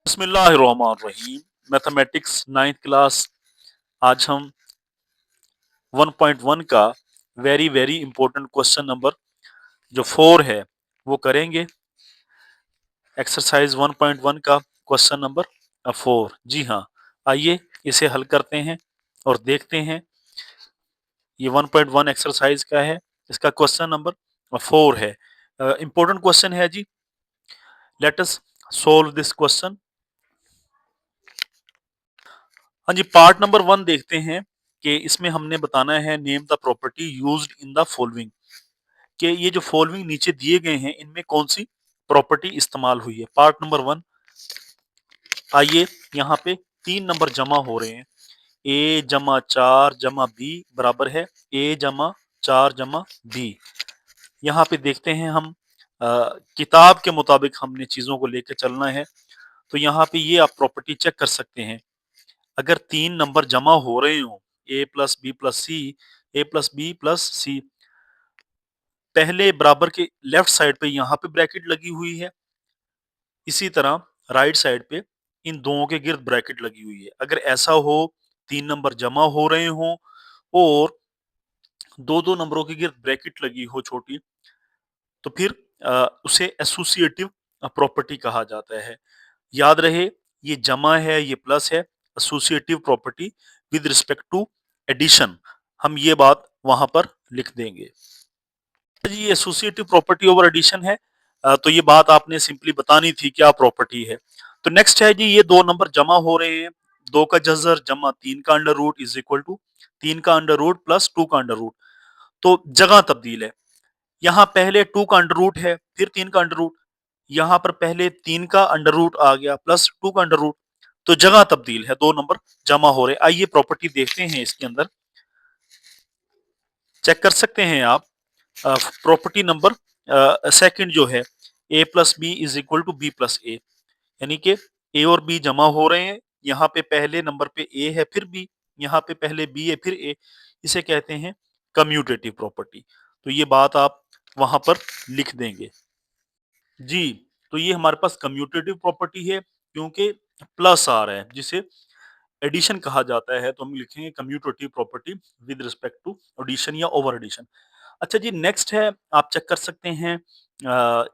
बिस्मिल्लाहिर्रहमानिर्रहीम। Mathematics 9th class. आज हम 1.1 का very very important question number जो 4 है वो करेंगे। एक्सरसाइज 1.1 का क्वेश्चन नंबर 4। जी हाँ, आइए इसे हल करते हैं और देखते हैं ये 1.1 एक्सरसाइज का है। इसका क्वेश्चन नंबर 4 है। इंपॉर्टेंट क्वेश्चन है जी। Let us solve this question. हाँ जी, पार्ट नंबर 1 देखते हैं कि इसमें हमने बताना है name the property used in the following, कि ये जो फॉलोइंग नीचे दिए गए हैं इनमें कौन सी प्रॉपर्टी इस्तेमाल हुई है। Part number 1। आइए, यहाँ पे 3 नंबर जमा हो रहे हैं। ए जमा 4 जमा बी बराबर है ए जमा 4 जमा बी। यहाँ पे देखते हैं हम किताब के मुताबिक हमने चीजों को लेकर चलना है। तो यहाँ पे ये आप प्रॉपर्टी चेक कर सकते हैं। अगर 3 नंबर जमा हो रहे हो, ए प्लस बी प्लस सी, ए प्लस बी प्लस सी, पहले बराबर के लेफ्ट साइड पे यहाँ पे ब्रैकेट लगी हुई है, इसी तरह राइट साइड पे इन दोनों के गिर्द ब्रैकेट लगी हुई है। अगर ऐसा हो, 3 नंबर जमा हो रहे हो और दो दो नंबरों के गिर्द ब्रैकेट लगी हो छोटी, तो फिर उसे एसोसिएटिव प्रॉपर्टी कहा जाता है। याद रहे, ये जमा है, ये प्लस है। Associative property with respect to addition, हम ये बात वहां पर लिख देंगे जी। एसोसिएटिव प्रॉपर्टी ओवर एडिशन है, तो ये बात आपने सिंपली बतानी थी क्या प्रॉपर्टी है। तो नेक्स्ट है जी, ये दो नंबर जमा हो रहे हैं। 2 का जजर जमा 3 का under root is equal to 3 का अंडर रूट प्लस 2 का अंडर रूट। तो जगह तब्दील है। यहाँ पहले 2 का अंडर रूट है, फिर 3 का अंडर रूट। यहाँ पर पहले 3 का अंडर रूट आ गया प्लस 2 का अंडर रूट। तो जगह तब्दील है, दो नंबर जमा हो रहे। आइए प्रॉपर्टी देखते हैं। इसके अंदर चेक कर सकते हैं आप। प्रॉपर्टी नंबर सेकंड जो है, A plus B is equal to B plus A, यानी कि ए और बी जमा हो रहे हैं। यहाँ पे पहले नंबर पे ए है फिर बी, यहाँ पे पहले बी है फिर ए। इसे कहते हैं कम्यूटेटिव प्रॉपर्टी। तो ये बात आप वहां पर लिख देंगे जी। तो ये हमारे पास कम्यूटेटिव प्रॉपर्टी है क्योंकि प्लस आ रहा है, जिसे एडिशन कहा जाता है। तो हम लिखेंगे commutative property with respect to addition या ओवर एडिशन। अच्छा जी, नेक्स्ट है, आप चेक कर सकते हैं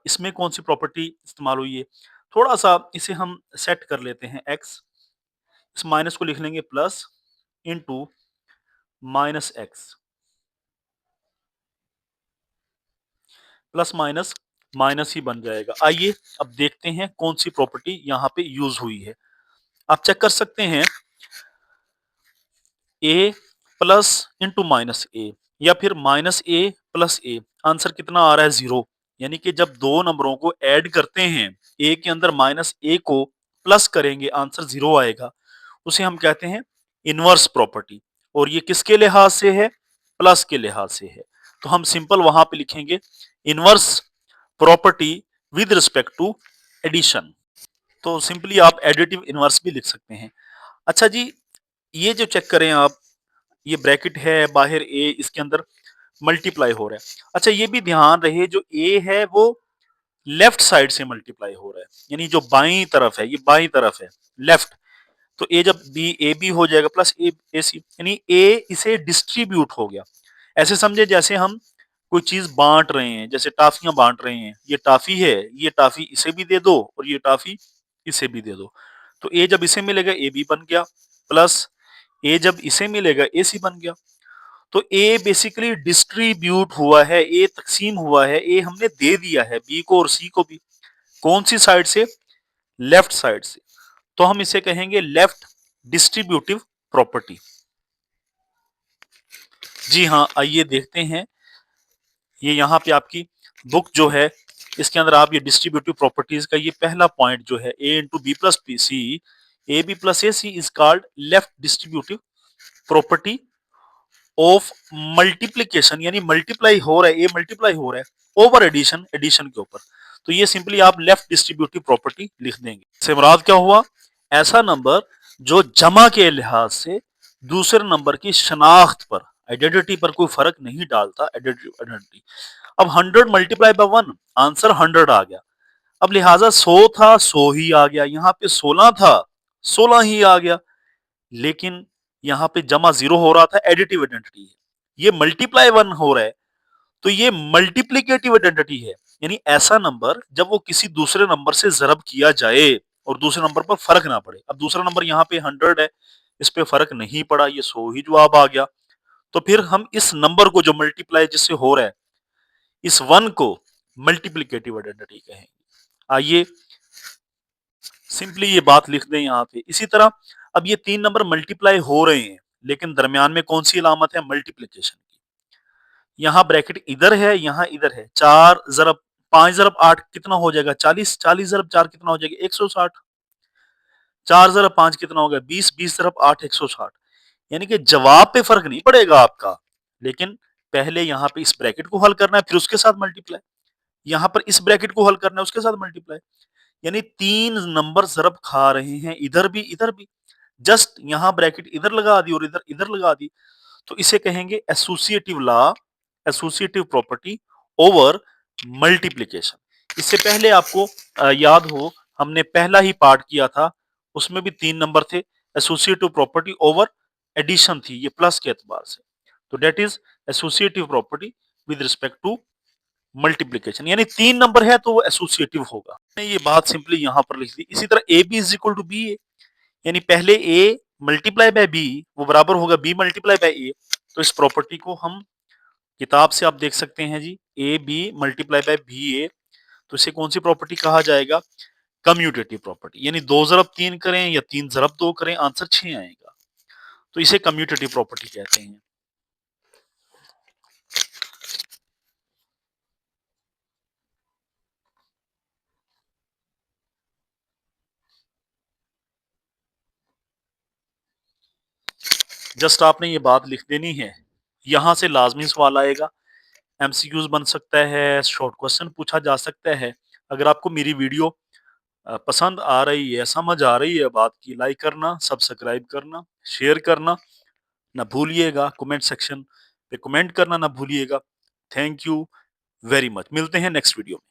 इसमें कौन सी प्रॉपर्टी इस्तेमाल हुई है। थोड़ा सा इसे हम सेट कर लेते हैं। एक्स, इस माइनस को लिख लेंगे plus into minus x, plus minus minus ही बन जाएगा। आइए अब देखते हैं कौन सी प्रॉपर्टी यहाँ पे यूज हुई है। आप चेक कर सकते हैं, ए प्लस इंटू माइनस ए या फिर माइनस ए प्लस ए। आंसर कितना आ रहा है? 0। यानी कि जब दो नंबरों को ऐड करते हैं, ए के अंदर माइनस ए को प्लस करेंगे, आंसर 0 आएगा। उसे हम कहते हैं इनवर्स प्रॉपर्टी। और ये किसके लिहाज से है? प्लस के लिहाज से है। तो हम सिंपल वहां पे लिखेंगे inverse property with respect to addition. तो सिंपली आप एडिटिव इनवर्स भी लिख सकते हैं। अच्छा जी, ये जो चेक करें आप, ये ब्रैकेट है बाहर ए, इसके अंदर मल्टीप्लाई हो रहा है। अच्छा, ये भी ध्यान रहे, जो ए है वो लेफ्ट साइड से मल्टीप्लाई हो रहा है, यानी जो बाईं तरफ है, ये बाईं तरफ है, लेफ्ट। तो ए जब बी ए बी हो जाएगा प्लस ए ए सी, यानी ए इसे डिस्ट्रीब्यूट हो गया। ऐसे समझे जैसे हम कोई चीज बांट रहे हैं, जैसे टाफियां बांट रहे हैं। ये टाफी है, ये टाफी इसे भी दे दो और ये टाफी इसे भी दे दो। तो ए जब इसे मिलेगा ए बी बन गया, प्लस ए जब इसे मिलेगा ए सी बन गया। तो ए बेसिकली डिस्ट्रीब्यूट हुआ है, ए तकसीम हुआ है, ए हमने दे दिया है बी को और सी को भी। कौन सी साइड से? लेफ्ट साइड से। तो हम इसे कहेंगे लेफ्ट डिस्ट्रीब्यूटिव प्रॉपर्टी। जी हाँ, आइए देखते हैं। ये यहाँ पे आपकी बुक जो है, इसके अंदर आप ये डिस्ट्रीब्यूटिव प्रॉपर्टीज का ये पहला पॉइंट जो है, A into B plus P C, A B plus A C is called left distributive property of multiplication, यानी मल्टीप्लाई हो रहा है, ए मल्टीप्लाई हो रहा है ओवर एडिशन, एडिशन के ऊपर। तो ये सिंपली आप लेफ्ट डिस्ट्रीब्यूटिव प्रॉपर्टी लिख देंगे। से मुराद क्या हुआ? ऐसा नंबर जो जमा के लिहाज से दूसरे नंबर की शनाख्त पर, आइडेंटिटी पर कोई फर्क नहीं डालता। आइडेंटिटी। अब 100 मल्टीप्लाई बाय 1, आंसर 100 आ गया। अब लिहाजा 100 था 100 ही आ गया, यहाँ पे 16 था 16 ही आ गया, लेकिन यहाँ पे जमा 0 हो रहा था, एडिटिव आइडेंटिटी है। ये मल्टीप्लाई 1 हो रहा है, तो ये मल्टीप्लिकेटिव आइडेंटिटी है। यानी ऐसा नंबर जब वो किसी दूसरे नंबर से ज़रब किया जाए और दूसरे नंबर पर फर्क ना पड़े। अब दूसरा नंबर यहाँ पे 100 है, इस पे फर्क नहीं पड़ा, ये 100 ही जवाब आ गया। तो फिर हम इस नंबर को जो मल्टीप्लाई जिससे हो रहा है, इस 1 को मल्टीप्लिकेटिव आइडेंटिटी कहेंगे। आइए सिंपली ये बात लिख दें यहाँ पे। इसी तरह अब ये 3 नंबर मल्टीप्लाई हो रहे हैं, लेकिन दरमियान में कौन सी अलामत है? मल्टीप्लिकेशन की। यहाँ ब्रैकेट इधर है, यहाँ इधर है। 4 ज़रब 5 ज़रब 8 कितना हो जाएगा? 40। 40 ज़रब 4 कितना हो जाएगा? 160। 4 ज़रब 5 कितना हो गया? 20। 20 ज़रब 8 160। यानी कि जवाब पे फर्क नहीं पड़ेगा आपका, लेकिन पहले यहाँ पे इस ब्रैकेट को हल करना है, फिर उसके साथ मल्टीप्लाई। यहाँ पर इस ब्रैकेट को हल करना है, उसके साथ मल्टीप्लाई। यानी 3 नंबर ज़रब खा रहे हैं, इधर भी इधर भी। जस्ट यहाँ ब्रैकेट इधर लगा दी और इधर इधर लगा दी, तो इसे कहेंगे associative law, associative property over multiplication. इससे पहले आपको याद हो, हमने पहला ही पार्ट किया था, उसमें भी 3 नंबर थे। एसोसिएटिव प्रॉपर्टी ओवर एडिशन थी, ये प्लस के एतबार से। तो that is associative property with respect to multiplication. यानी 3 नंबर है तो वो एसोसिएटिव होगा। ये बात सिंपली यहां पर लिख दी। इसी तरह A B is equal to B A, यानी पहले ए मल्टीप्लाई बाय बी वो बराबर होगा बी मल्टीप्लाई बाय ए। तो इस प्रॉपर्टी को हम किताब से आप देख सकते हैं जी, A B multiply by B A. तो इसे कौन सी प्रॉपर्टी कहा जाएगा? Commutative property. यानी 2 ज़रब 3 करें या 3 ज़रब 2 करें, आंसर 6 आएगा। तो इसे कम्यूटेटिव प्रॉपर्टी कहते हैं। जस्ट आपने ये बात लिख देनी है, यहां से लाजमी सवाल आएगा, एमसीक्यूज बन सकता है, शॉर्ट क्वेश्चन पूछा जा सकता है। अगर आपको मेरी वीडियो पसंद आ रही है, समझ आ रही है बात की, लाइक करना, सब्सक्राइब करना, शेयर करना ना भूलिएगा। कमेंट सेक्शन पे कमेंट करना ना भूलिएगा। Thank you very much. मिलते हैं नेक्स्ट वीडियो में।